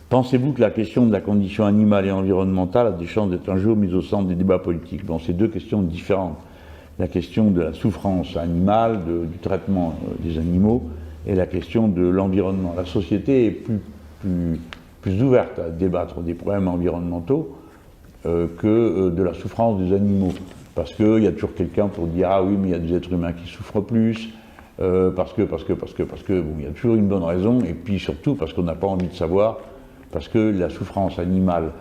Pensez-vous que la question de la condition animale et environnementale a des chances d'être un jour mise au centre des débats politiques? Bon, c'est deux questions différentes. La question de la souffrance animale, du traitement des animaux, et la question de l'environnement. La société est plus ouverte à débattre des problèmes environnementaux que de la souffrance des animaux. Parce qu'il y a toujours quelqu'un pour dire « Ah oui, mais il y a des êtres humains qui souffrent plus », parce que, bon, il y a toujours une bonne raison, et puis surtout parce qu'on n'a pas envie de savoir, parce que la souffrance animale,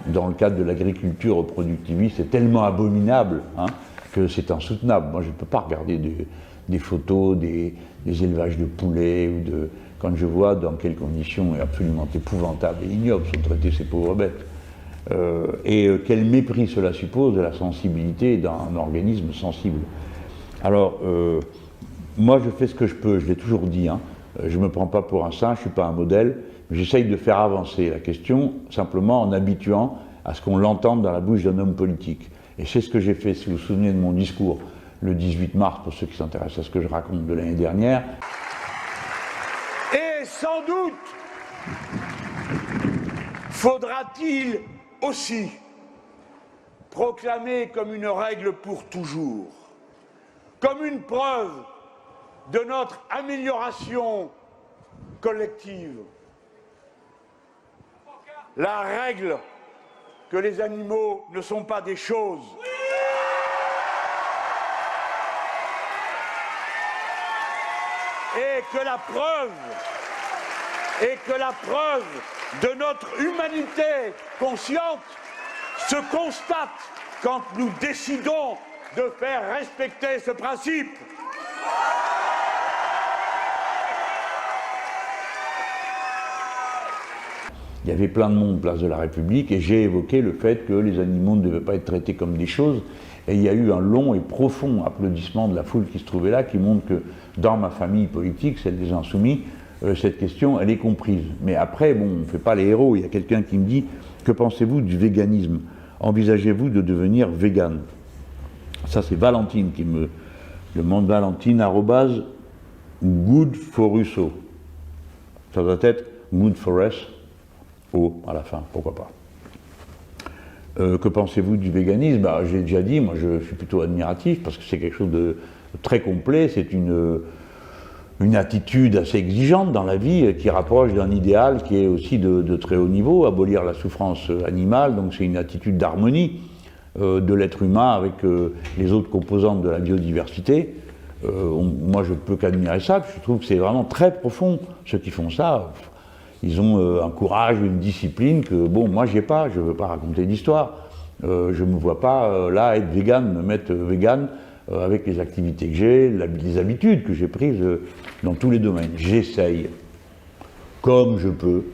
dans le cadre de l'agriculture reproductiviste, est tellement abominable que c'est insoutenable. Moi, je ne peux pas regarder des photos des élevages de poulets, quand je vois dans quelles conditions absolument épouvantables et ignobles sont traitées ces pauvres bêtes. Quel mépris cela suppose de la sensibilité d'un organisme sensible. Alors, moi je fais ce que je peux, je l'ai toujours dit, je ne me prends pas pour un saint, je ne suis pas un modèle, j'essaye de faire avancer la question simplement en habituant à ce qu'on l'entende dans la bouche d'un homme politique. Et c'est ce que j'ai fait, si vous vous souvenez de mon discours le 18 mars, pour ceux qui s'intéressent à ce que je raconte de l'année dernière. Et sans doute faudra-t-il aussi proclamer comme une règle pour toujours, comme une preuve de notre amélioration collective, la règle que les animaux ne sont pas des choses. Et que la preuve de notre humanité consciente se constate quand nous décidons de faire respecter ce principe. Il y avait plein de monde place de la République et j'ai évoqué le fait que les animaux ne devaient pas être traités comme des choses. Et il y a eu un long et profond applaudissement de la foule qui se trouvait là, qui montre que dans ma famille politique, celle des Insoumis, cette question, elle est comprise. Mais après, bon, on ne fait pas les héros. Il y a quelqu'un qui me dit « Que pensez-vous du véganisme? Envisagez-vous de devenir végane ?» Ça, c'est Valentine qui me demande, Valentine, @good for Russo. Ça doit être good for us, à la fin, pourquoi pas. Que pensez-vous du véganisme? J'ai déjà dit, moi je suis plutôt admiratif parce que c'est quelque chose de très complet, c'est une attitude assez exigeante dans la vie qui rapproche d'un idéal qui est aussi de très haut niveau, abolir la souffrance animale, donc c'est une attitude d'harmonie de l'être humain avec les autres composantes de la biodiversité. Moi je ne peux qu'admirer ça, je trouve que c'est vraiment très profond, ceux qui font ça. Ils ont un courage, une discipline que, bon, moi j'ai pas, je ne veux pas raconter d'histoire. Je ne me vois pas là être végane, me mettre végane avec les activités que j'ai, les habitudes que j'ai prises dans tous les domaines. J'essaye, comme je peux,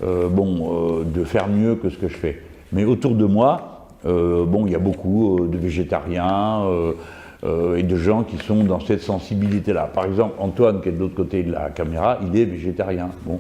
de faire mieux que ce que je fais. Mais autour de moi, il y a beaucoup de végétariens et de gens qui sont dans cette sensibilité-là. Par exemple, Antoine, qui est de l'autre côté de la caméra, il est végétarien. Bon.